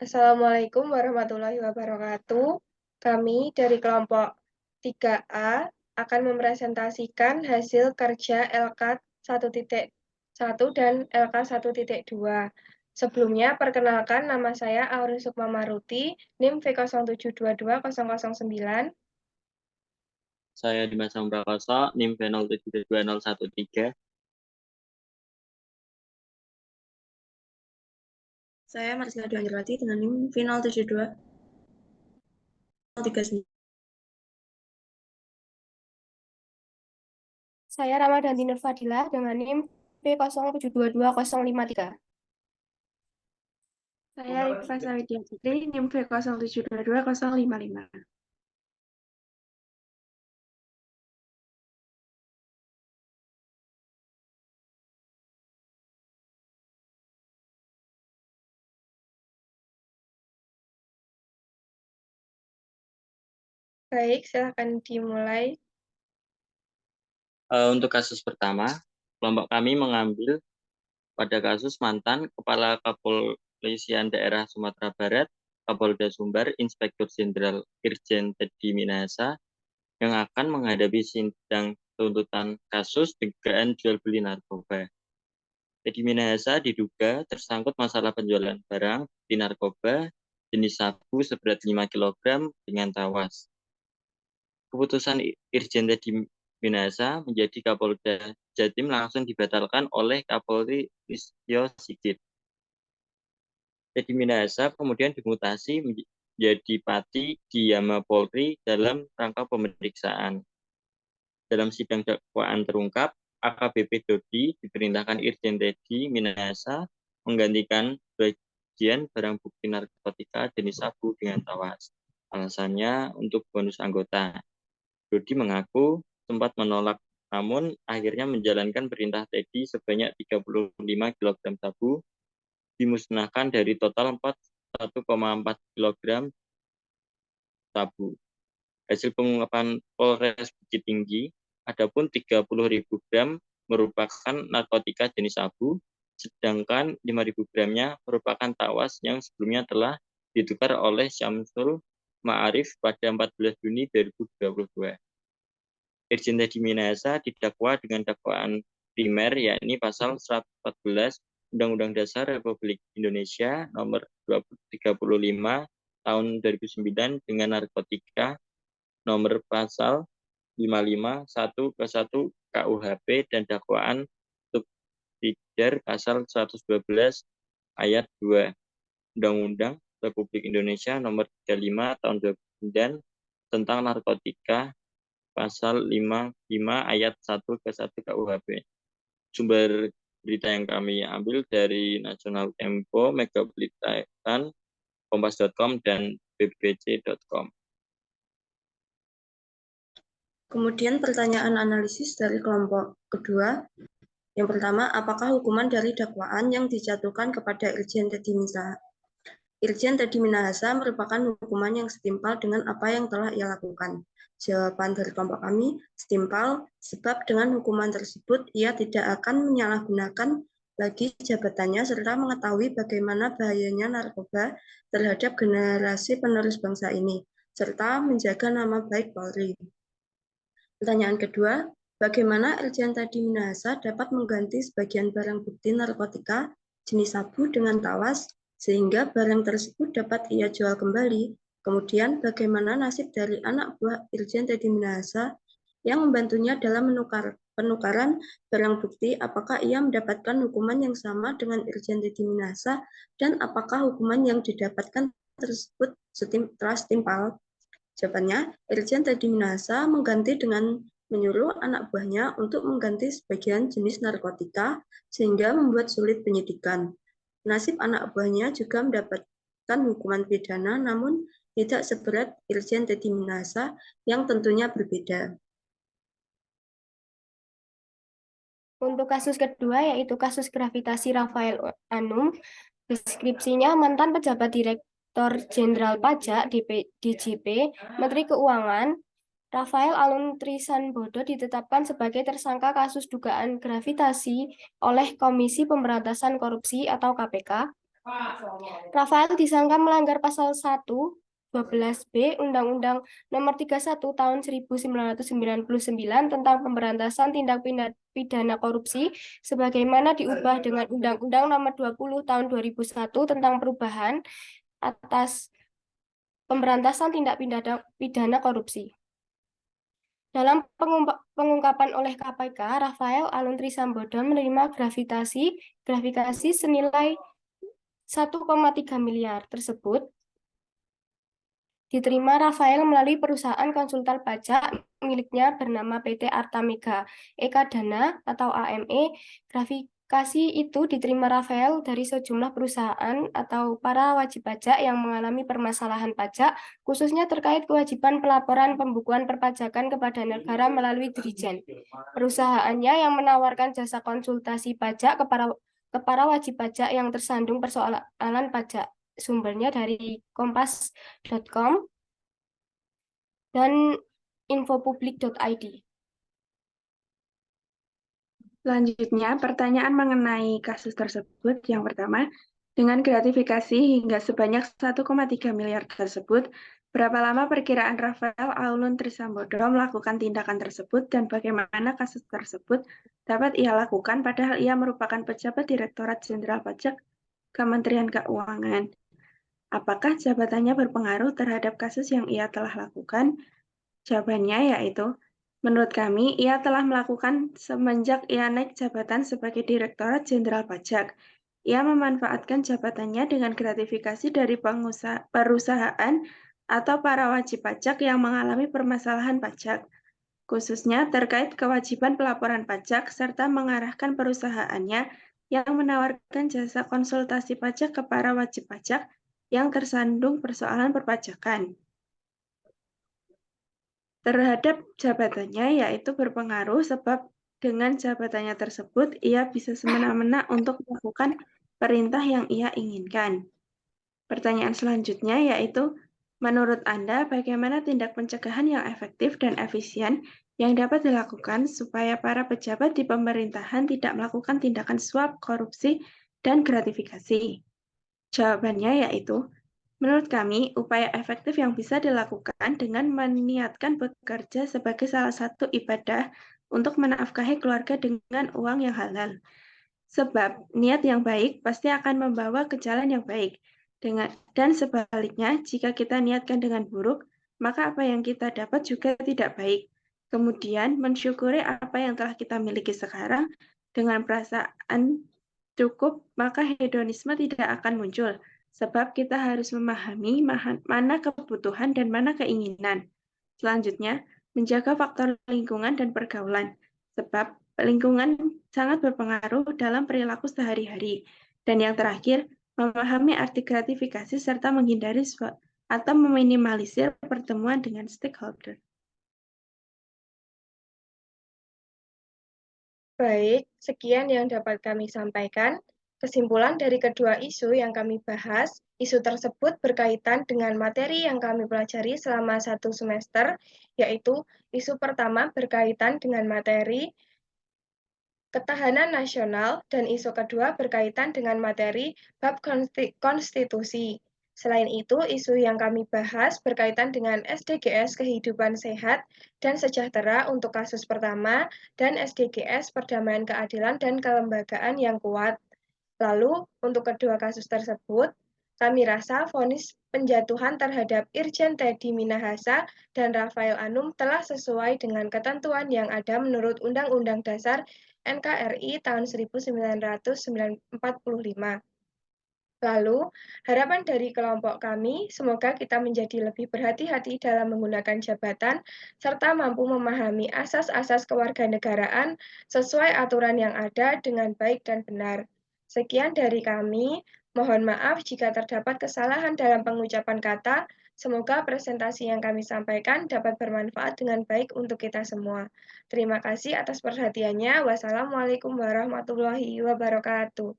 Assalamualaikum warahmatullahi wabarakatuh. Kami dari kelompok 3A akan mempresentasikan hasil kerja LK 1.1 dan LK 1.2. Sebelumnya, perkenalkan nama saya Aurin Sukma Maruti, NIM V07220009. Saya Dimas Prakoso, NIM V072013. Saya Marsila Dwi dengan NIM V072039. Saya Ramadhanti Nur Fadila dengan NIM V07220053. Saya Rifa Sawidia Putri, NIM V07220055. Baik, silakan dimulai. Untuk kasus pertama, kelompok kami mengambil pada kasus mantan Kepala Kepolisian Daerah Sumatera Barat, Kapolda Sumbar, Inspektur Jenderal Irjen Teddy Minahasa, yang akan menghadapi sidang tuntutan kasus dugaan jual beli narkoba. Teddy Minahasa diduga tersangkut masalah penjualan barang di narkoba jenis sabu seberat 5 kg dengan tawas. Keputusan Irjen Teddy Minahasa menjadi Kapolda Jatim langsung dibatalkan oleh Kapolri Listio Sigit. Teddy Minahasa kemudian dimutasi menjadi Pati di Yama Polri dalam rangka pemeriksaan. Dalam sidang dakwaan terungkap, AKBP Dodi diperintahkan Irjen Teddy Minahasa menggantikan bagian barang bukti narkotika jenis sabu dengan tawas. Alasannya untuk bonus anggota. Dodi mengaku sempat menolak, namun akhirnya menjalankan perintah Teddy sebanyak 35 kg sabu dimusnahkan dari total 1,4 kg sabu. Hasil pengungkapan Polres Bukit Tinggi, adapun 30.000 gram merupakan narkotika jenis sabu, sedangkan 5.000 gramnya merupakan tawas yang sebelumnya telah ditukar oleh Syamsul Ma'arif pada 14 Juni 2022. Irjen Teddy Minahasa didakwa dengan dakwaan primer yakni pasal 114 Undang-Undang Dasar Republik Indonesia nomor 35 tahun 2009 dengan narkotika nomor pasal 55 1 ke 1 KUHP dan dakwaan subsidiar pasal 112 ayat 2 Undang-Undang Republik Indonesia nomor 35 tahun 2009 tentang narkotika pasal 55 ayat 1 ke 1 KUHP. Sumber berita yang kami ambil dari Nasional Tempo, Megapolitan, Kompas.com, dan bbc.com. Kemudian pertanyaan analisis dari kelompok kedua. Yang pertama, apakah hukuman dari dakwaan yang dijatuhkan kepada Irjen Teddy Minahasa merupakan hukuman yang setimpal dengan apa yang telah ia lakukan? Jawaban dari kelompok kami, setimpal, sebab dengan hukuman tersebut ia tidak akan menyalahgunakan lagi jabatannya serta mengetahui bagaimana bahayanya narkoba terhadap generasi penerus bangsa ini, serta menjaga nama baik Polri. Pertanyaan kedua, bagaimana Irjen Teddy Minahasa dapat mengganti sebagian barang bukti narkotika jenis sabu dengan tawas sehingga barang tersebut dapat ia jual kembali? Kemudian bagaimana nasib dari anak buah Irjen Teddy Minahasa yang membantunya dalam penukaran barang bukti? Apakah ia mendapatkan hukuman yang sama dengan Irjen Teddy Minahasa dan apakah hukuman yang didapatkan tersebut telah setimpal? Jawabannya, Irjen Teddy Minahasa mengganti dengan menyuruh anak buahnya untuk mengganti sebagian jenis narkotika sehingga membuat sulit penyidikan. Nasib anak buahnya juga mendapatkan hukuman pidana namun tidak seberat Irjen Teddy Minahasa yang tentunya berbeda. Untuk kasus kedua yaitu kasus gravitasi Rafael Anum, deskripsinya mantan pejabat Direktur Jenderal Pajak DJP, Menteri Keuangan, Rafael Alun Trisambodo ditetapkan sebagai tersangka kasus dugaan gravitasi oleh Komisi Pemberantasan Korupsi atau KPK Rafael disangka melanggar pasal 1 12B Undang-Undang Nomor 31 Tahun 1999 tentang pemberantasan tindak pidana korupsi sebagaimana diubah dengan Undang-Undang Nomor 20 Tahun 2001 tentang perubahan atas pemberantasan tindak pidana korupsi. Dalam pengungkapan oleh KPK, Rafael Alun Trisambodo menerima gratifikasi senilai 1,3 miliar tersebut diterima Rafael melalui perusahaan konsultan pajak miliknya bernama PT Artamega Eka Dana atau AME. Gratifikasi itu diterima Rafael dari sejumlah perusahaan atau para wajib pajak yang mengalami permasalahan pajak, khususnya terkait kewajiban pelaporan pembukuan perpajakan kepada negara melalui Dirijen. Perusahaannya yang menawarkan jasa konsultasi pajak kepada wajib pajak yang tersandung persoalan pajak. Sumbernya dari kompas.com dan infopublik.id. Selanjutnya, pertanyaan mengenai kasus tersebut. Yang pertama, dengan gratifikasi hingga sebanyak 1,3 miliar tersebut, berapa lama perkiraan Rafael Alun Trisambodo melakukan tindakan tersebut dan bagaimana kasus tersebut dapat ia lakukan padahal ia merupakan pejabat Direktorat Jenderal Pajak Kementerian Keuangan? Apakah jabatannya berpengaruh terhadap kasus yang ia telah lakukan? Jawabannya yaitu, menurut kami, ia telah melakukan semenjak ia naik jabatan sebagai Direktorat Jenderal Pajak. Ia memanfaatkan jabatannya dengan gratifikasi dari perusahaan atau para wajib pajak yang mengalami permasalahan pajak, khususnya terkait kewajiban pelaporan pajak serta mengarahkan perusahaannya yang menawarkan jasa konsultasi pajak ke para wajib pajak yang tersandung persoalan perpajakan. Terhadap jabatannya yaitu berpengaruh sebab dengan jabatannya tersebut ia bisa semena-mena untuk melakukan perintah yang ia inginkan. Pertanyaan selanjutnya yaitu, menurut Anda bagaimana tindak pencegahan yang efektif dan efisien yang dapat dilakukan supaya para pejabat di pemerintahan tidak melakukan tindakan suap, korupsi, dan gratifikasi? Jawabannya yaitu, menurut kami, upaya efektif yang bisa dilakukan dengan meniatkan bekerja sebagai salah satu ibadah untuk menafkahi keluarga dengan uang yang halal. Sebab niat yang baik pasti akan membawa ke jalan yang baik. Dan sebaliknya, jika kita niatkan dengan buruk, maka apa yang kita dapat juga tidak baik. Kemudian, mensyukuri apa yang telah kita miliki sekarang dengan perasaan cukup, maka hedonisme tidak akan muncul. Sebab kita harus memahami mana kebutuhan dan mana keinginan. Selanjutnya, menjaga faktor lingkungan dan pergaulan. Sebab lingkungan sangat berpengaruh dalam perilaku sehari-hari. Dan yang terakhir, memahami arti gratifikasi serta menghindari atau meminimalisir pertemuan dengan stakeholder. Baik, sekian yang dapat kami sampaikan. Kesimpulan dari kedua isu yang kami bahas, isu tersebut berkaitan dengan materi yang kami pelajari selama 1 semester, yaitu isu pertama berkaitan dengan materi ketahanan nasional dan isu kedua berkaitan dengan materi bab konstitusi. Selain itu, isu yang kami bahas berkaitan dengan SDGs kehidupan sehat dan sejahtera untuk kasus pertama dan SDGs perdamaian keadilan dan kelembagaan yang kuat. Lalu, untuk kedua kasus tersebut, kami rasa vonis penjatuhan terhadap Irjen Teddy Minahasa dan Rafael Anum telah sesuai dengan ketentuan yang ada menurut Undang-Undang Dasar NKRI tahun 1945. Lalu, harapan dari kelompok kami, semoga kita menjadi lebih berhati-hati dalam menggunakan jabatan, serta mampu memahami asas-asas kewarganegaraan sesuai aturan yang ada dengan baik dan benar. Sekian dari kami, mohon maaf jika terdapat kesalahan dalam pengucapan kata. Semoga presentasi yang kami sampaikan dapat bermanfaat dengan baik untuk kita semua. Terima kasih atas perhatiannya. Wassalamualaikum warahmatullahi wabarakatuh.